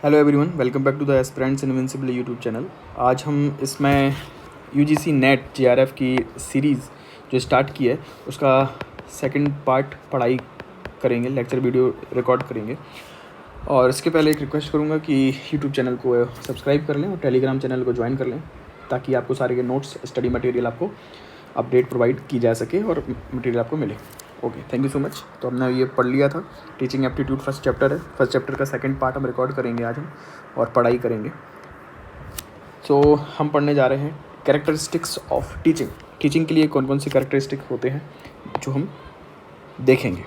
Hello everyone, welcome back to the aspirants invincible YouTube channel. आज हम इसमें UGC NET JRF की series जो स्टार्ट की है उसका सेकंड पार्ट पढ़ाई करेंगे, लेक्चर वीडियो रिकॉर्ड करेंगे। और इसके पहले एक रिक्वेस्ट करूँगा कि यूट्यूब चैनल को सब्सक्राइब कर लें और टेलीग्राम चैनल को ज्वाइन कर लें ताकि आपको सारे के नोट्स, स्टडी मटेरियल आपको अपडेट प्रोवाइड की जा सके और मटेरियल आपको मिले। Okay, thank you so much. तो हमने ये पढ़ लिया था, टीचिंग एप्टीट्यूड फर्स्ट चैप्टर है। फर्स्ट चैप्टर का सेकंड पार्ट हम रिकॉर्ड करेंगे आज हम और पढ़ाई करेंगे। सो हम पढ़ने जा रहे हैं कैरेक्टरिस्टिक्स ऑफ टीचिंग। टीचिंग के लिए कौन कौन से कैरेक्टरिस्टिक होते हैं जो हम देखेंगे।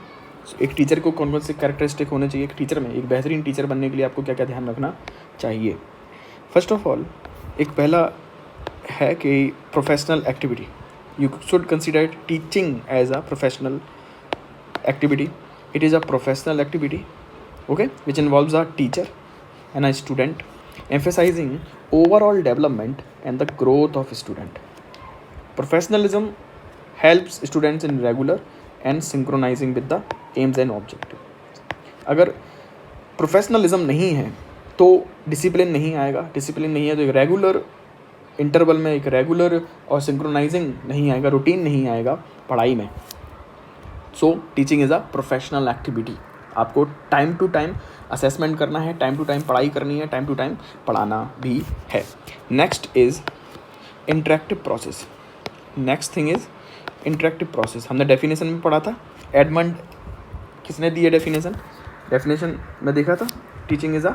एक टीचर को कौन कौन से कैरेक्टरिस्टिक होने चाहिए। एक टीचर में, एक बेहतरीन टीचर बनने के लिए आपको क्या क्या ध्यान रखना चाहिए। फर्स्ट ऑफ ऑल, एक पहला है कि professional activity. You should consider teaching as a professional activity. It is a professional activity, okay, which involves a teacher and a student, emphasizing overall development and the growth of student. Professionalism helps students in regular and synchronizing with the aims and objectives. अगर professionalism नहीं है तो discipline नहीं आएगा, discipline नहीं है तो एक रेगुलर इंटरवल में एक रेगुलर और सिंक्रोनाइजिंग नहीं आएगा, रूटीन नहीं आएगा पढ़ाई में। So teaching is a professional activity. आपको टाइम टू टाइम असेसमेंट करना है, टाइम टू टाइम पढ़ाई करनी है, टाइम टू टाइम पढ़ाना भी है। Next is interactive process. Next thing is interactive process. हमने डेफिनेशन में पढ़ा था। एडमंड किसने दी है डेफिनेशन? डेफिनेशन में देखा था, teaching is a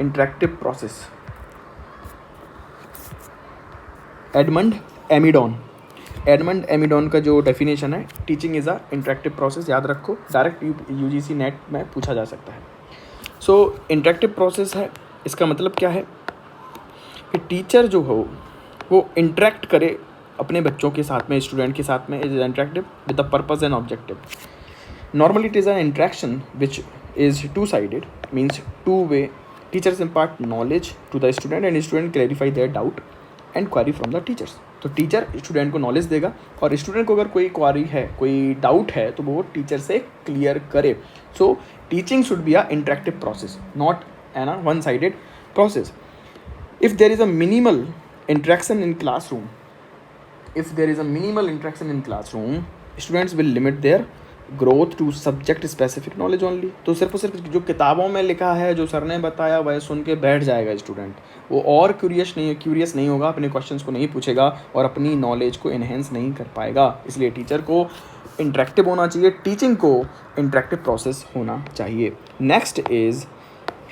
interactive process. Edmund Amidon का जो डेफिनेशन है, teaching is a interactive process, याद रखो, डायरेक्ट यूजीसी नेट में पूछा जा सकता है। सो इंटरेक्टिव प्रोसेस है, इसका मतलब क्या है कि टीचर जो हो वो इंटरेक्ट करे अपने बच्चों के साथ में, स्टूडेंट के साथ में। Is interactive with the purpose and objective. Normally it is an interaction which is two sided, means two way. Teachers impart knowledge to the student and student clarify their doubt and query from the teachers. तो teacher student को knowledge देगा और student को अगर कोई क्वारी है, कोई doubt है तो वो टीचर से क्लियर करे। So teaching should be a interactive process, not an a one sided process. If there is a minimal interaction in classroom, students will limit their growth to subject specific knowledge only. तो सिर्फ और सिर्फ जो किताबों में लिखा है, जो सर ने बताया, वह सुन के बैठ जाएगा स्टूडेंट। वो और क्यूरियस नहीं होगा, अपने क्वेश्चंस को नहीं पूछेगा और अपनी नॉलेज को इन्हेंस नहीं कर पाएगा। इसलिए टीचर को इंटरेक्टिव होना चाहिए, टीचिंग को इंटरेक्टिव प्रोसेस होना चाहिए। Next is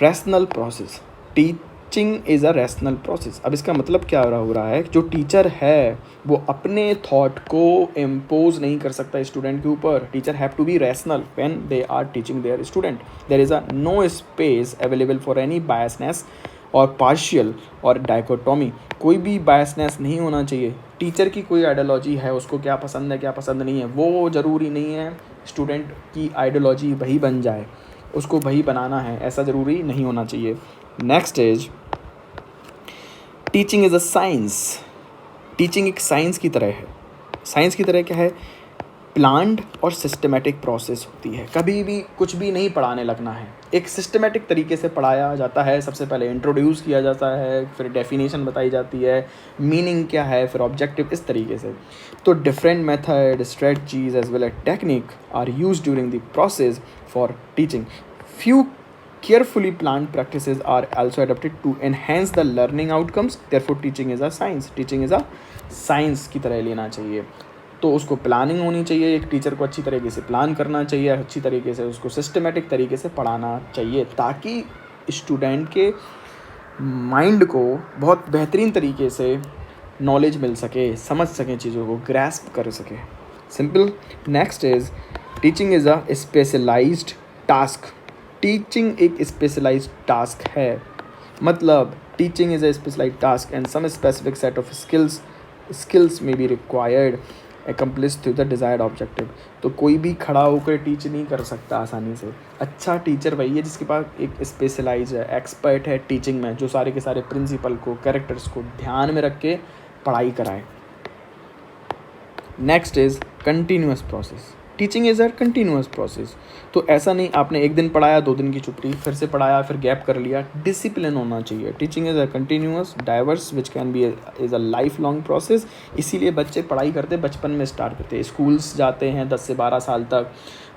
rational process. Teaching is a rational process. अब इसका मतलब क्या हो रहा है, जो टीचर है वो अपने थॉट को इम्पोज नहीं कर सकता स्टूडेंट के ऊपर। Teacher have to be rational when they are teaching their student. There is a no space available for any biasness और पार्शियल और डाइकोटॉमी। कोई भी बायसनेस नहीं होना चाहिए। टीचर की कोई आइडियोलॉजी है, उसको क्या पसंद है क्या पसंद नहीं है, वो ज़रूरी नहीं है स्टूडेंट की आइडियोलॉजी वही बन जाए, उसको वही बनाना है, ऐसा ज़रूरी नहीं होना चाहिए। Next is teaching is a science. Teaching एक साइंस की तरह है। साइंस की तरह क्या है? प्लान्ड और सिस्टमेटिक प्रोसेस होती है। कभी भी कुछ भी नहीं पढ़ाने लगना है, एक सिस्टमेटिक तरीके से पढ़ाया जाता है। सबसे पहले इंट्रोड्यूस किया जाता है, फिर डेफिनेशन बताई जाती है, मीनिंग क्या है, फिर ऑब्जेक्टिव, इस तरीके से। तो different method, strategies as well as technique are use during the process for teaching. Few carefully planned practices are also adapted to enhance the learning outcomes. Therefore teaching is a science. Teaching is a science की तरह लेना चाहिए। तो उसको planning होनी चाहिए, एक teacher को अच्छी तरीके से प्लान करना चाहिए, अच्छी तरीके से उसको सिस्टमेटिक तरीके से पढ़ाना चाहिए ताकि स्टूडेंट के माइंड को बहुत बेहतरीन तरीके से नॉलेज मिल सके, समझ सकें, चीज़ों को ग्रैस्प कर सके। Simple. Next is teaching is a specialized task. Teaching एक स्पेशलाइज्ड टास्क है, मतलब teaching is a specialized task and some specific set of skills में be required accomplish to the desired objective। तो कोई भी खड़ा होकर टीच नहीं कर सकता आसानी से। अच्छा टीचर वही है जिसके पास एक स्पेशलाइज है, एक्सपर्ट है टीचिंग में, जो सारे के सारे प्रिंसिपल को, कैरेक्टर्स को ध्यान में रख के पढ़ाई कराए। Next is continuous process. Teaching is a continuous process. तो ऐसा नहीं आपने एक दिन पढ़ाया, 2 दिन की छुट्टी, फिर से पढ़ाया, फिर गैप कर लिया। डिसिप्लिन होना चाहिए। Teaching is a continuous diverse which can be is a life long process. इसीलिए बच्चे पढ़ाई करते बचपन में स्टार्ट करते हैं, स्कूल्स जाते हैं 10 से 12 साल तक,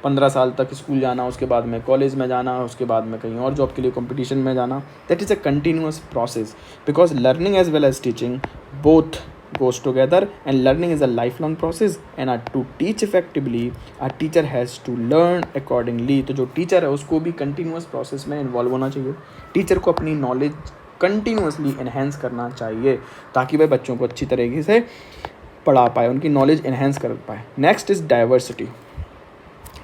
15 साल तक स्कूल जाना, उसके बाद में कॉलेज में जाना, उसके बाद में कहीं और जॉब के लिए कंपटीशन में जाना। That is a continuous process because learning as well as teaching both goes together, and learning is a lifelong process, and to teach effectively a teacher has to learn accordingly। तो जो teacher है उसको भी continuous process में involve होना चाहिए। Teacher को अपनी नॉलेज कंटिन्यूसली एनहेंस करना चाहिए ताकि वह बच्चों को अच्छी तरीके से पढ़ा पाए, उनकी नॉलेज एनहेंस कर पाए। Next is diversity.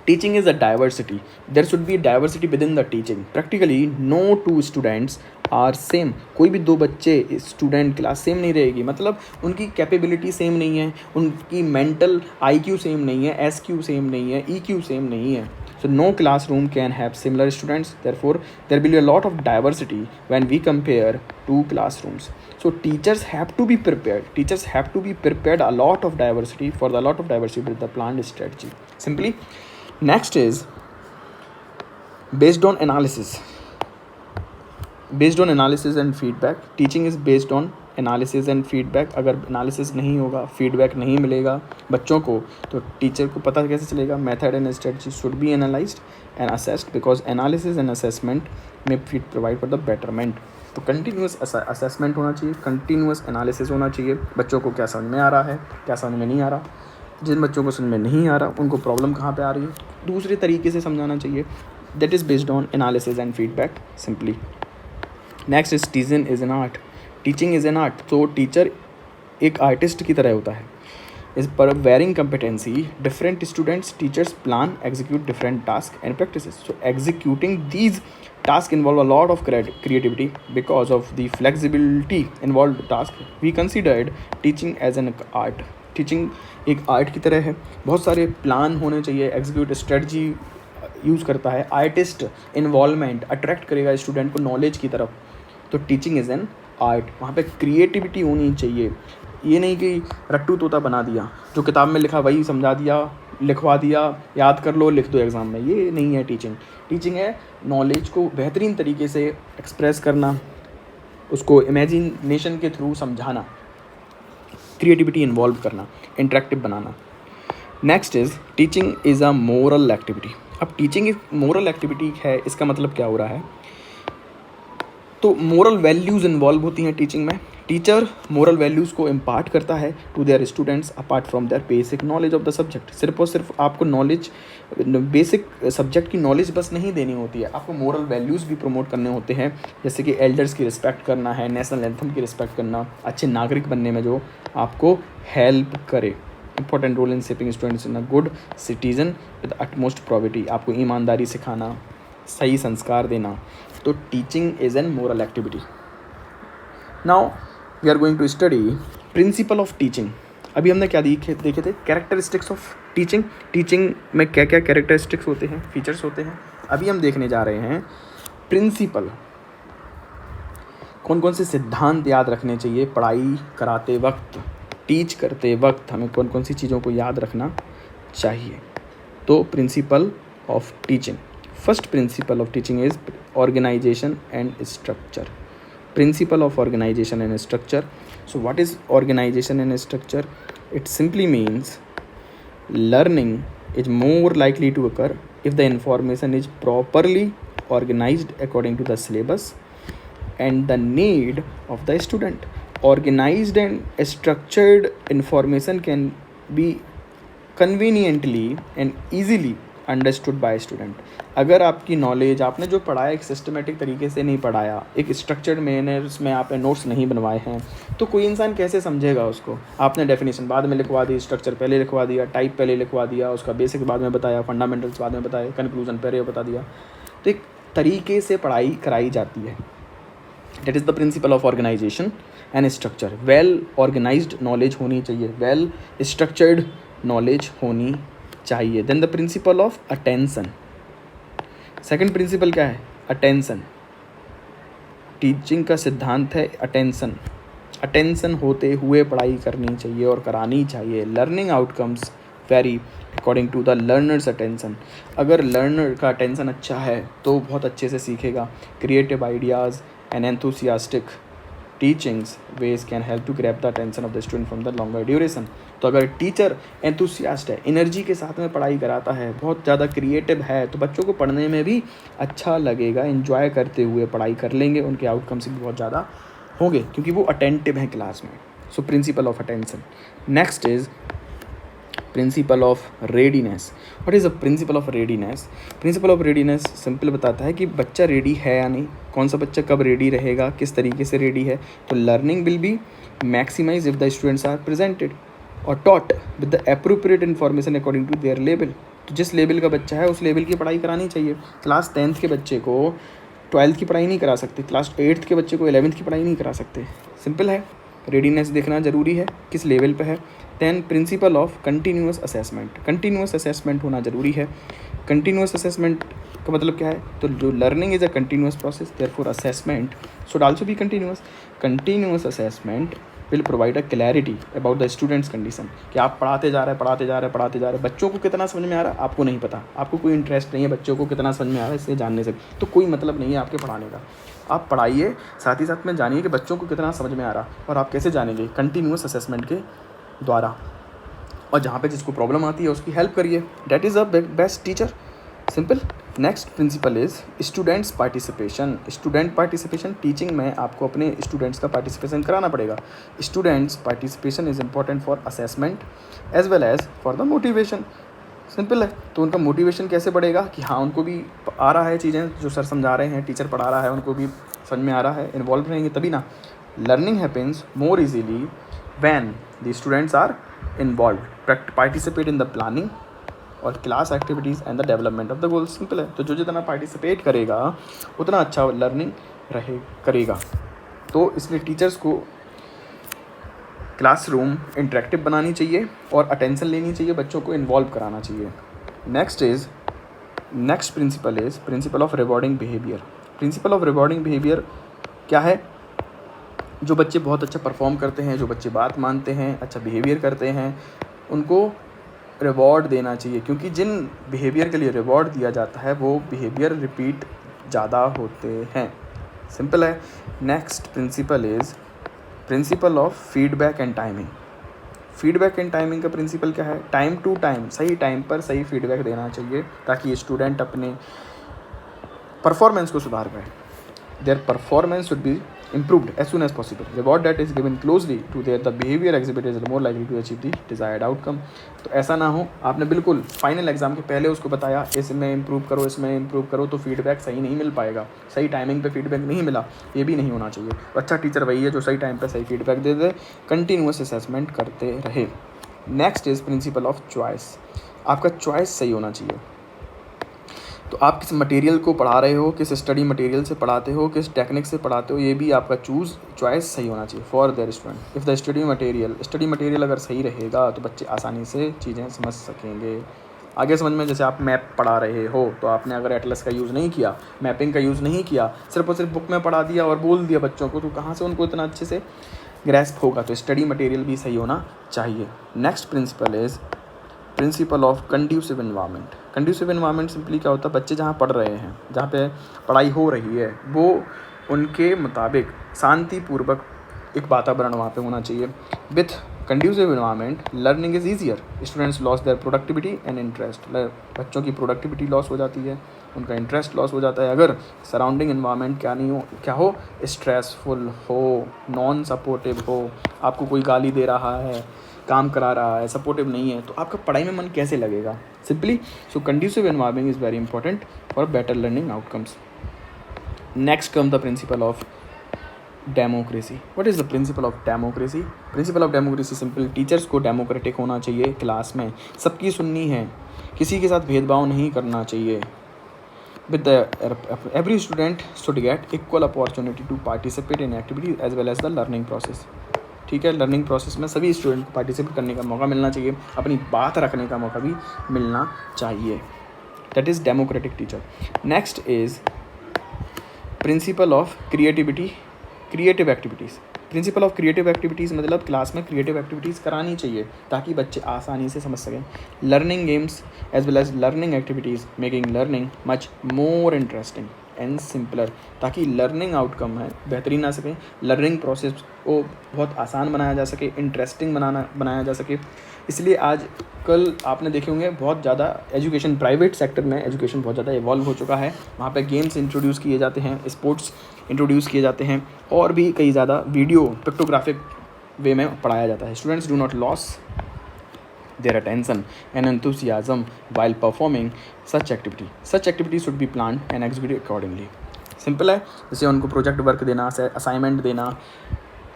Teaching is a diversity. There should be diversity within the teaching. Practically, no two students are same. कोई भी दो बच्चे स्टूडेंट क्लास सेम नहीं रहेगी, मतलब उनकी कैपेबिलिटी सेम नहीं है, उनकी मेंटल IQ सेम नहीं है, SQ सेम नहीं है, EQ सेम नहीं है. So no classroom can have similar students. Therefore, there will be a lot of diversity when we compare two classrooms. So teachers have to be prepared. Teachers have to be prepared a lot of diversity for the lot of diversity with the planned strategy. Simply. Next is based on analysis. Based on analysis and feedback. Teaching is based on analysis and feedback. अगर analysis नहीं होगा, feedback नहीं मिलेगा बच्चों को, तो teacher को पता कैसे चलेगा? Method and strategy should be analyzed and assessed because analysis and assessment may provide for the betterment. तो कंटिन्यूस असेसमेंट होना चाहिए, कंटिन्यूस एनालिसिस होना चाहिए, बच्चों को क्या समझ में आ रहा है, क्या समझ में नहीं आ रहा। जिन बच्चों को समझ में नहीं आ रहा उनको प्रॉब्लम कहाँ पे आ रही है, दूसरे तरीके से समझाना चाहिए। That is based on analysis and feedback simply. Next is teaching is an art. Teaching is an art. तो टीचर एक आर्टिस्ट की तरह होता है। इस पर varying competency, different students, teachers plan, execute different tasks and practices. So executing these tasks involve a lot of creativity because of the flexibility involved task. We considered teaching as an art. Teaching एक art की तरह है, बहुत सारे plan होने चाहिए, execute strategy use करता है, आर्टिस्ट इन्वॉल्वमेंट अट्रैक्ट करेगा स्टूडेंट को नॉलेज की तरफ। तो टीचिंग इज़ एन आर्ट। वहाँ पे क्रिएटिविटी होनी चाहिए। ये नहीं कि रट्टू तोता बना दिया, जो किताब में लिखा वही समझा दिया, लिखवा दिया, याद कर लो, लिख दो एग्ज़ाम में। ये नहीं है टीचिंग। टीचिंग है नॉलेज को बेहतरीन तरीके से एक्सप्रेस करना, उसको इमेजिनेशन के थ्रू समझाना, क्रिएटिविटी इन्वॉल्व करना, interactive banana. Next is teaching is a moral activity. अब टीचिंग एक मोरल एक्टिविटी है, इसका मतलब क्या हो रहा है? तो मोरल वैल्यूज़ इन्वॉल्व होती हैं टीचिंग में। टीचर मोरल वैल्यूज़ को इम्पार्ट करता है to their students apart from their basic knowledge of the subject. सिर्फ और सिर्फ आपको नॉलेज, बेसिक सब्जेक्ट की नॉलेज बस नहीं देनी होती है, आपको मोरल वैल्यूज़ भी प्रमोट करने होते हैं, जैसे कि एल्डर्स की रिस्पेक्ट करना है, नेशनल एंथम की रिस्पेक्ट करना, अच्छे नागरिक बनने में जो आपको हेल्प करे। Important role in shaping students in a good citizen with utmost probity. आपको ईमानदारी सिखाना, सही संस्कार देना। तो teaching is an moral activity. Now we are going to study principle of teaching. अभी हमने क्या देखे थे? Characteristics of teaching. टीचिंग में क्या क्या कैरेक्टरिस्टिक्स होते हैं, फीचर्स होते हैं। अभी हम देखने जा रहे हैं प्रिंसिपल। कौन कौन से सिद्धांत याद रखने चाहिए पढ़ाई कराते वक्त, टीच करते वक्त हमें कौन कौन सी चीज़ों को याद रखना चाहिए। तो principle of teaching. First principle of teaching is organization and structure. Principle of organization and structure. So what is organization and structure? It simply means learning is more likely to occur if the information is properly organized according to the syllabus and the need of the student. Organized and structured information can be conveniently and easily understood by student. अगर आपकी knowledge, आपने जो पढ़ाया एक systematic तरीके से नहीं पढ़ाया, एक स्ट्रक्चर्ड मैनर्स में आपने नोट्स नहीं बनवाए हैं, तो कोई इंसान कैसे समझेगा उसको? आपने डेफिनेशन बाद में लिखवा दी, स्ट्रक्चर पहले लिखवा दिया, टाइप पहले लिखवा दिया, उसका बेसिक बाद में बताया, फंडामेंटल्स बाद में बताया, कंक्लूजन पहले बता दिया। तो एक तरीके से पढ़ाई कराई जाती है। That is the principle of organization and structure. Well organized knowledge होनी चाहिए, वेल स्ट्रक्चर्ड नॉलेज होनी चाहिए। Then the principle of attention. Second principle क्या है? अटेंशन। टीचिंग का सिद्धांत है अटेंशन। अटेंशन होते हुए पढ़ाई करनी चाहिए और करानी चाहिए। Learning outcomes vary according to the learner's attention. अगर लर्नर का अटेंशन अच्छा है तो बहुत अच्छे से सीखेगा. Creative ideas and enthusiastic teachings ways can help to grab the attention of the student from the longer duration. तो अगर टीचर एंथुसियास्ट है, एनर्जी के साथ में पढ़ाई कराता है, बहुत ज़्यादा क्रिएटिव है, तो बच्चों को पढ़ने में भी अच्छा लगेगा, एंजॉय करते हुए पढ़ाई कर लेंगे, उनके आउटकम्स भी बहुत ज़्यादा होंगे क्योंकि वो अटेंटिव हैं क्लास में. So principle of attention. Next is principle of readiness. What is the principle of readiness? Principle of readiness simple बताता है कि बच्चा रेडी है या नहीं, कौन सा बच्चा कब रेडी रहेगा, किस तरीके से रेडी है. तो learning will be maximize if the students are presented और taught with the appropriate information according to their level. तो जिस लेवल का बच्चा है उस लेवल की पढ़ाई करानी चाहिए. क्लास 10th के बच्चे को 12th की पढ़ाई नहीं करा सकते, क्लास 8th के बच्चे को 11th की पढ़ाई नहीं करा सकते. सिंपल है. रेडीनेस देखना ज़रूरी है, किस लेवल पे है. Then principle of continuous assessment. Continuous assessment होना ज़रूरी है. कंटिन्यूअस असेसमेंट का मतलब क्या है? तो जो learning is a continuous process, therefore assessment should also be continuous. Continuous assessment will provide a clarity about the students condition. कि आप पढ़ाते जा रहे हैं, बच्चों को कितना समझ में आ रहा है आपको नहीं पता, आपको कोई इंटरेस्ट नहीं है बच्चों को कितना समझ में आ रहा है इससे जानने से, तो कोई मतलब नहीं है आपके पढ़ाने का. आप पढ़ाइए, साथ ही साथ में जानिए कि बच्चों को कितना समझ में आ रहा, और आप कैसे जानेंगे? कंटिन्यूअस असेसमेंट के द्वारा. और जहाँ पे जिसको प्रॉब्लम आती है उसकी हेल्प करिए. That is a best teacher. Simple. Next principle is students participation. Student participation. Teaching में आपको अपने स्टूडेंट्स का पार्टिसिपेशन कराना पड़ेगा. Students participation is important for assessment as well as for the motivation. Simple है. तो उनका मोटिवेशन कैसे बढ़ेगा कि हाँ उनको भी आ रहा है चीज़ें जो सर समझा रहे हैं, टीचर पढ़ा रहा है, उनको भी समझ में आ रहा है, इन्वॉल्व रहेंगे तभी ना. Learning happens more easily when the students are involve, participate in the planning और class activities and the development of the goals. Simple है. तो जो जितना पार्टिसिपेट करेगा उतना अच्छा लर्निंग करेगा. तो इसलिए टीचर्स को क्लासरूम इंटरेक्टिव बनानी चाहिए और अटेंशन लेनी चाहिए, बच्चों को इन्वॉल्व कराना चाहिए. Next principle is principle of rewarding behaviour. Principle of rewarding behaviour क्या है? जो बच्चे बहुत अच्छा परफॉर्म करते हैं, जो बच्चे बात मानते हैं, अच्छा बिहेवियर करते हैं, उनको रिवॉर्ड देना चाहिए, क्योंकि जिन बिहेवियर के लिए रिवॉर्ड दिया जाता है वो बिहेवियर रिपीट ज़्यादा होते हैं. सिंपल है. Next principle is principle of feedback and timing. Feedback and timing का प्रिंसिपल क्या है? टाइम टू टाइम, सही टाइम पर सही फीडबैक देना चाहिए ताकि स्टूडेंट अपने परफॉर्मेंस को सुधार पाए. Their performance should be improved as soon as possible. Reward that is given closely to their the behavior exhibited is more likely to achieve the desired outcome. तो ऐसा ना हो आपने बिल्कुल फाइनल एग्जाम के पहले उसको बताया इसमें इम्प्रूव करो, तो फीडबैक सही नहीं मिल पाएगा, सही टाइमिंग पे फीडबैक नहीं मिला, ये भी नहीं होना चाहिए. अच्छा टीचर वही है जो सही टाइम पे सही फीडबैक दे दे, कंटिन्यूअस असेसमेंट करते रहे. Next is principle of choice. आपका चॉइस सही होना चाहिए. तो आप किस मटेरियल को पढ़ा रहे हो, किस स्टडी मटेरियल से पढ़ाते हो, किस टेक्निक से पढ़ाते हो, ये भी आपका चॉइस सही होना चाहिए for their student. If the study material अगर सही रहेगा तो बच्चे आसानी से चीज़ें समझ सकेंगे. आगे समझ में, जैसे आप मैप पढ़ा रहे हो तो आपने अगर एटलस का यूज़ नहीं किया, मैपिंग का यूज़ नहीं किया, सिर्फ और सिर्फ बुक में पढ़ा दिया और बोल दिया बच्चों को, तो कहाँ से उनको इतना अच्छे से ग्रैस्प होगा? तो स्टडी मटेरियल भी सही होना चाहिए. Next principle is principle of conducive environment. Conducive environment simply क्या होता है? बच्चे जहाँ पढ़ रहे हैं, जहाँ पे पढ़ाई हो रही है, वो उनके मुताबिक शांतिपूर्वक एक वातावरण वहाँ पे होना चाहिए. With conducive environment learning is easier. Students loss there productivity and interest. बच्चों की प्रोडक्टिविटी लॉस हो जाती है, उनका इंटरेस्ट लॉस हो जाता है अगर सराउंडिंग इन्वायरमेंट क्या हो, स्ट्रेसफुल हो, नॉन सपोर्टिव हो. आपको कोई गाली दे रहा है, काम करा रहा है, सपोर्टिव नहीं है, तो आपका पढ़ाई में मन कैसे लगेगा? Simply so conducive environment is very important for better learning outcomes. Next come the principle of democracy. What is the principle of democracy? Principle of democracy simple, teachers को डेमोक्रेटिक होना चाहिए, क्लास में सबकी सुननी है, किसी के साथ भेदभाव नहीं करना चाहिए. with every student should get equal opportunity to participate in activity as well as the learning process. ठीक है, लर्निंग प्रोसेस में सभी स्टूडेंट को पार्टिसिपेट करने का मौका मिलना चाहिए, अपनी बात रखने का मौका भी मिलना चाहिए. That is democratic teacher. Next is principle of creative activities. Principle of creative activities मतलब क्लास में क्रिएटिव एक्टिविटीज़ करानी चाहिए ताकि बच्चे आसानी से समझ सकें। Learning games as well as learning activities making learning much more interesting and simpler, ताकि लर्निंग आउटकम है बेहतरीन आ सके, लर्निंग प्रोसेस को बहुत आसान बनाया जा सके, इंटरेस्टिंग बनाया जा सके। इसलिए आज कल आपने देखे होंगे बहुत ज़्यादा एजुकेशन, प्राइवेट सेक्टर में एजुकेशन बहुत ज़्यादा इवॉल्व हो चुका है। वहाँ पे गेम्स इंट्रोड्यूस किए जाते हैं, स्पोर्ट्स इंट्रोड्यूस किए जाते हैं और भी कई ज़्यादा वीडियो पिक्टोग्राफिक वे में पढ़ाया जाता है। Students do not loss their attention and enthusiasm while performing such activity. Such activity should be planned and executed accordingly. Simple है, जैसे उनको प्रोजेक्ट वर्क देना, असाइनमेंट देना,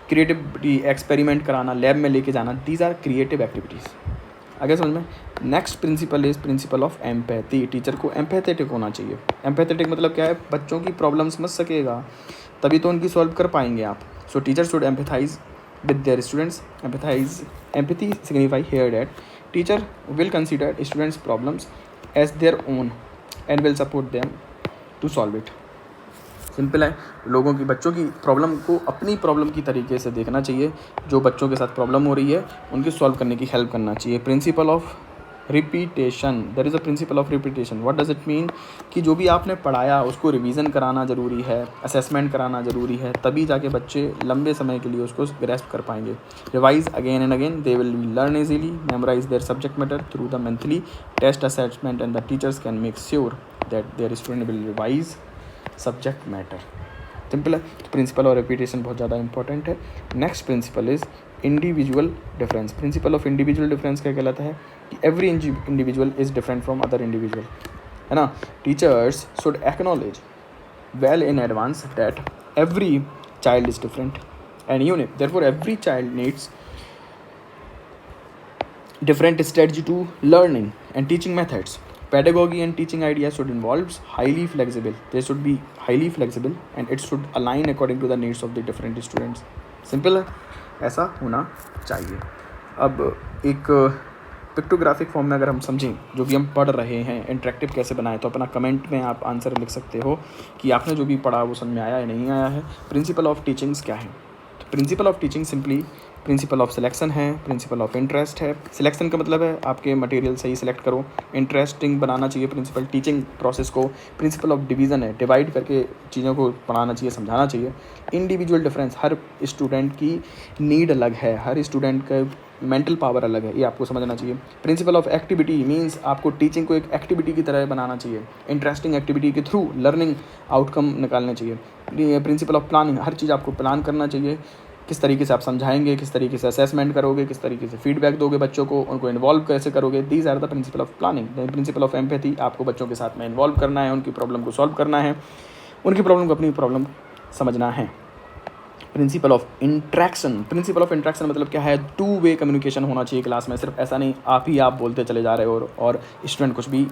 क्रिएटिविटी एक्सपेरिमेंट कराना, लैब में लेके जाना, दीज आर क्रिएटिव एक्टिविटीज़। आगे समझ में। Next principle is principal of empathy. Teacher को एम्पैथेटिक होना चाहिए। एम्पैथेटिक मतलब क्या है, बच्चों की प्रॉब्लम समझ सकेगा तभी तो उनकी सॉल्व कर पाएंगे आप। सो teacher should empathise with their students. Empathy signify here that teacher will consider students problems as their own and will support them to solve it. Simple है, लोगों की, बच्चों की प्रॉब्लम को अपनी प्रॉब्लम की तरीके से देखना चाहिए। जो बच्चों के साथ प्रॉब्लम हो रही है उनकी सॉल्व करने की हेल्प करना चाहिए। Principle of repetition, there is a principle of repetition. What does it mean कि जो भी आपने पढ़ाया उसको रिवीजन कराना ज़रूरी है, असेसमेंट कराना ज़रूरी है, तभी जाके बच्चे लंबे समय के लिए उसको ग्रैस्प कर पाएंगे। Revise again and again, they will learn easily, memorise their subject matter through the monthly test assessment and the teachers can make sure that their student will revise subject matter. Simple है, principle और repetition बहुत ज़्यादा important है। Next principle is individual difference. Principle of individual difference क्या कहलाता है कि every individual is different from other individual, है ना। Teachers should acknowledge well in advance that every child is different and unique, therefore every child needs different strategy to learning and teaching methods. Pedagogy and teaching ideas should involve highly flexible. They should be highly flexible and it should align according to the needs of the different students. Simple है, ऐसा होना चाहिए। अब एक pictographic form में अगर हम समझें जो भी हम पढ़ रहे हैं, इंटरेक्टिव कैसे बनाएं, तो अपना कमेंट में आप आंसर लिख सकते हो कि आपने जो भी पढ़ा वो समझ में आया या नहीं आया है। प्रिंसिपल ऑफ टीचिंग्स क्या है? तो principle of teaching simply principle of selection है, प्रिंसिपल ऑफ इंटरेस्ट है। सिलेक्शन का मतलब है आपके मटेरियल सही सिलेक्ट करो, इंटरेस्टिंग बनाना चाहिए प्रिंसिपल टीचिंग प्रोसेस को। प्रिंसिपल ऑफ डिवीज़न है, डिवाइड करके चीज़ों को पढ़ाना चाहिए, समझाना चाहिए। इंडिविजुअल डिफरेंस, हर स्टूडेंट की नीड अलग है, हर स्टूडेंट का मेंटल पावर अलग है, ये आपको समझना चाहिए। प्रिंसिपल ऑफ एक्टिविटी मीन्स आपको टीचिंग को एक एक्टिविटी की तरह बनाना चाहिए, इंटरेस्टिंग एक्टिविटी के थ्रू लर्निंग आउटकम निकालने चाहिए। प्रिंसिपल ऑफ प्लानिंग, हर चीज़ आपको प्लान करना चाहिए, किस तरीके से आप समझाएंगे, किस तरीके से असेसमेंट करोगे, किस तरीके से फीडबैक दोगे बच्चों को, उनको इन्वॉल्व कैसे करोगे। These are the principle of planning. Principle of empathy, आपको बच्चों के साथ में इन्वॉल्व करना है, उनकी प्रॉब्लम को सॉल्व करना है, उनकी प्रॉब्लम को अपनी प्रॉब्लम समझना है। Principle of interaction, principle of interaction मतलब क्या है, टू वे कम्युनिकेशन होना चाहिए क्लास में। सिर्फ ऐसा नहीं आप बोलते चले जा रहे हो और स्टूडेंट कुछ भी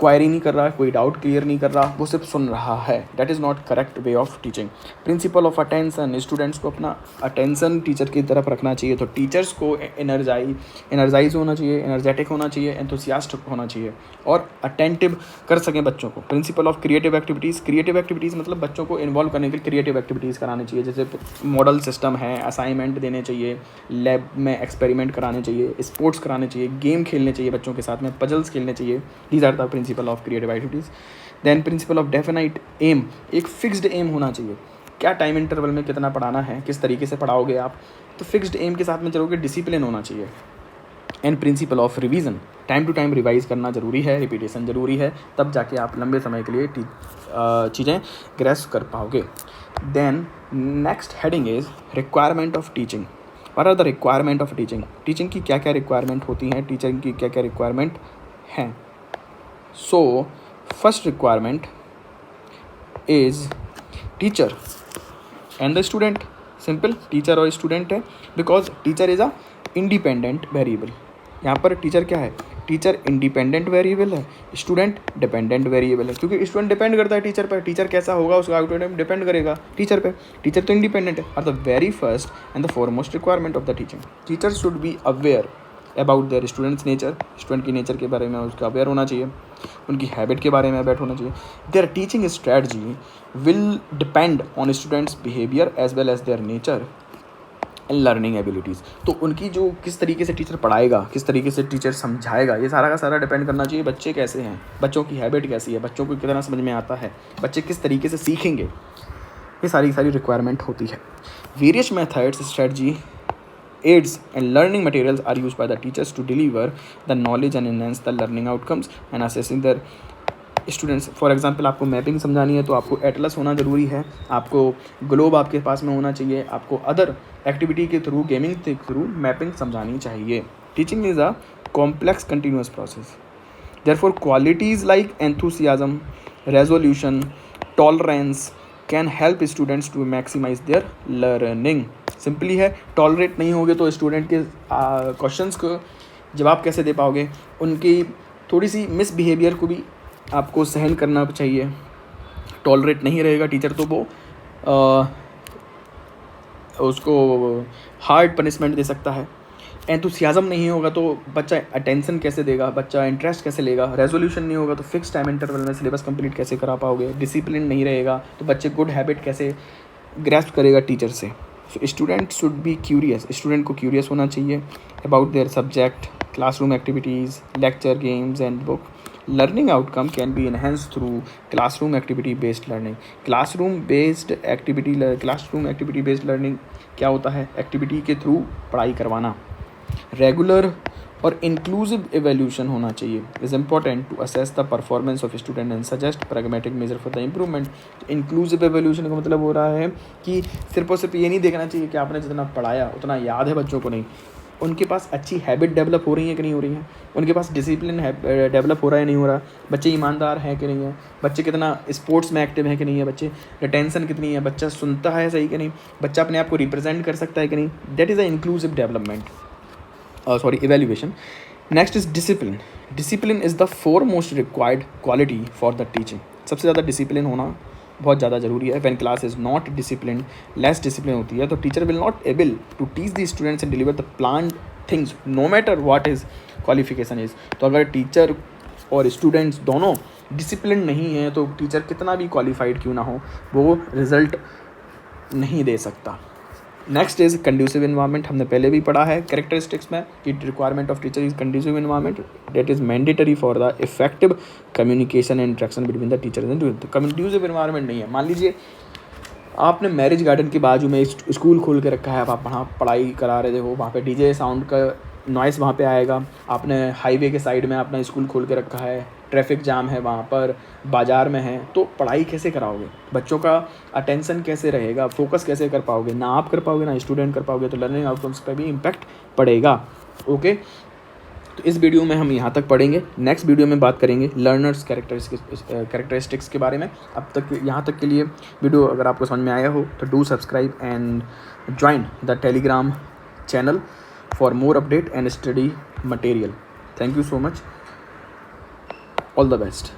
क्वायरी नहीं कर रहा है, कोई डाउट क्लियर नहीं कर रहा, वो सिर्फ सुन रहा है। That is not correct way of teaching. Principal of attention, students को अपना अटेंशन टीचर की तरफ रखना चाहिए। तो टीचर्स को एनर्जाइज होना चाहिए, एनर्जेटिक होना चाहिए, एंथुसियास्टिक होना चाहिए और अटेंटिव कर सकें बच्चों को। Principal of creative activities, creative activities मतलब बच्चों को इन्वॉल्व करने के लिए क्रिएटिव एक्टिविटीज़ करानी चाहिए। जैसे मॉडल सिस्टम है, असाइनमेंट देने चाहिए, लैब में एक्सपेरिमेंट कराने चाहिए, स्पोर्ट्स कराने चाहिए, गेम खेलने चाहिए बच्चों के साथ में, पजल्स खेलने चाहिए। These are the principle of creative activities. Then principle of definite aim, एक फिक्स्ड एम होना चाहिए, क्या टाइम इंटरवल में कितना पढ़ाना है, किस तरीके से पढ़ाओगे आप, तो फिक्स्ड एम के साथ में चलोगे, डिसिप्लिन होना चाहिए। And principle of revision, time to time revise करना ज़रूरी है, रिपीटेशन ज़रूरी है, तब जाके आप लंबे समय के लिए चीज़ें ग्रैस्प कर पाओगे। Then next heading is requirement of teaching. What are the requirement of teaching? Teaching की क्या क्या रिक्वायरमेंट होती हैं, टीचिंग की क्या क्या रिक्वायरमेंट हैं? So, first requirement is teacher and the student. Simple, teacher और student है, because teacher is a independent variable. यहाँ पर टीचर क्या है? टीचर इंडिपेंडेंट वेरिएबल है, स्टूडेंट डिपेंडेंट वेरिएबल है, क्योंकि स्टूडेंट डिपेंड करता है टीचर पर। टीचर कैसा होगा उसका आउटपुट डिपेंड करेगा टीचर पे। टीचर तो इंडिपेंडेंट है। और the very first and the foremost requirement of the teaching, teacher should be aware about their students nature, student की नेचर के बारे में उसका अवेयर होना चाहिए, उनकी हैबिट के बारे में अवेयर होना चाहिए। Their teaching strategy will depend on students behaviour as well as their nature and learning abilities. तो उनकी जो किस तरीके से टीचर पढ़ाएगा, किस तरीके से टीचर समझाएगा, ये सारा का सारा डिपेंड करना चाहिए बच्चे कैसे हैं, बच्चों की हैबिट कैसी है, बच्चों को कितना समझ में आता है, बच्चे किस तरीके से सीखेंगे, ये सारी रिक्वायरमेंट होती है। Various methods, strategy, aids and learning materials are used by the teachers to deliver the knowledge and enhance the learning outcomes and assessing their students. For example आपको मैपिंग समझानी है तो आपको एटलस होना ज़रूरी है, आपको ग्लोब आपके पास में होना चाहिए, आपको अदर एक्टिविटी के थ्रू, गेमिंग के थ्रू मैपिंग समझानी चाहिए। Teaching is a complex continuous process, therefore qualities like enthusiasm, resolution, tolerance can help students to maximise their learning. Simply है, टॉलरेट नहीं होगे तो स्टूडेंट के क्वेश्चंस को जवाब कैसे दे पाओगे, उनकी थोड़ी सी मिसबिहेवियर को भी आपको सहन करना चाहिए। टॉलरेट नहीं रहेगा टीचर तो वो उसको हार्ड पनिशमेंट दे सकता है। एंथुसियाज्म नहीं होगा तो बच्चा अटेंशन कैसे देगा, बच्चा इंटरेस्ट कैसे लेगा। रेजोल्यूशन नहीं होगा तो फिक्स टाइम इंटरवल में सिलेबस कंप्लीट कैसे करा पाओगे। डिसिप्लिन नहीं रहेगा तो बच्चे गुड हैबिट कैसे ग्रैस्प करेगा टीचर से। So student should be curious, student को क्यूरियस होना चाहिए about their subject, classroom activities, lecture, games and book. Learning outcome can be enhance through classroom activity based learning. Classroom activity based learning क्या होता है? Activity के through पढ़ाई करवाना। Regular और इंक्लूसिव एवेल्यूशन होना चाहिए। Is important to assess the performance of student and suggest pragmatic measure for the improvement. Inclusive evaluation का मतलब हो रहा है कि सिर्फ और सिर्फ ये नहीं देखना चाहिए कि आपने जितना पढ़ाया उतना याद है बच्चों को, नहीं, उनके पास अच्छी हैबिट डेवलप हो रही है कि नहीं हो रही है, उनके पास डिसिप्लिन डेवलप हो रहा है नहीं हो रहा, बच्चे ईमानदार हैं कि नहीं है, बच्चे कितना स्पोर्ट्स में एक्टिव है कि नहीं है, बच्चे रिटेंशन कितनी है, बच्चा सुनता है सही कि नहीं, बच्चा अपने आप को रिप्रेजेंट कर सकता है कि नहीं। That is a inclusive development, evaluation. Next is discipline. Discipline is the foremost required quality for the teaching. सबसे ज़्यादा डिसिप्लिन होना बहुत ज़्यादा ज़रूरी है। When class is not disciplined, less discipline होती है तो teacher will not able to teach the students and deliver the planned things no matter what his qualification is. तो अगर टीचर और स्टूडेंट्स दोनों डिसिप्लिन नहीं है तो टीचर कितना भी क्वालिफाइड क्यों ना हो वो रिज़ल्ट नहीं दे सकता। Next is conducive environment. हमने पहले भी पढ़ा है कैरेक्टरिस्टिक्स में कि requirement of teacher is conducive environment that is mandatory for the effective communication and interaction between the teacher and student. तो कंड्यूसिव इन्वायरमेंट नहीं है। मान लीजिए आपने मैरिज गार्डन के बाजू में स्कूल खोल के रखा है, आप वहाँ पढ़ाई करा रहे हो, वहाँ पे डीजे साउंड का नॉइस वहाँ पे आएगा। आपने हाईवे के साइड में अपना स्कूल खोल के रखा है, ट्रैफिक जाम है वहाँ पर, बाज़ार में है, तो पढ़ाई कैसे कराओगे? बच्चों का अटेंशन कैसे रहेगा, फोकस कैसे कर पाओगे? ना आप कर पाओगे ना स्टूडेंट कर पाओगे, तो लर्निंग आउटकम्स पे भी इम्पैक्ट पड़ेगा। ओके, तो इस वीडियो में हम यहाँ तक पढ़ेंगे। नेक्स्ट वीडियो में बात करेंगे लर्नर्स कैरेक्टरिस्टिक्स के बारे में। अब तक यहाँ तक के लिए वीडियो अगर आपको समझ में आया हो तो do subscribe and join the Telegram channel for more update and study material. Thank you so much. All the best.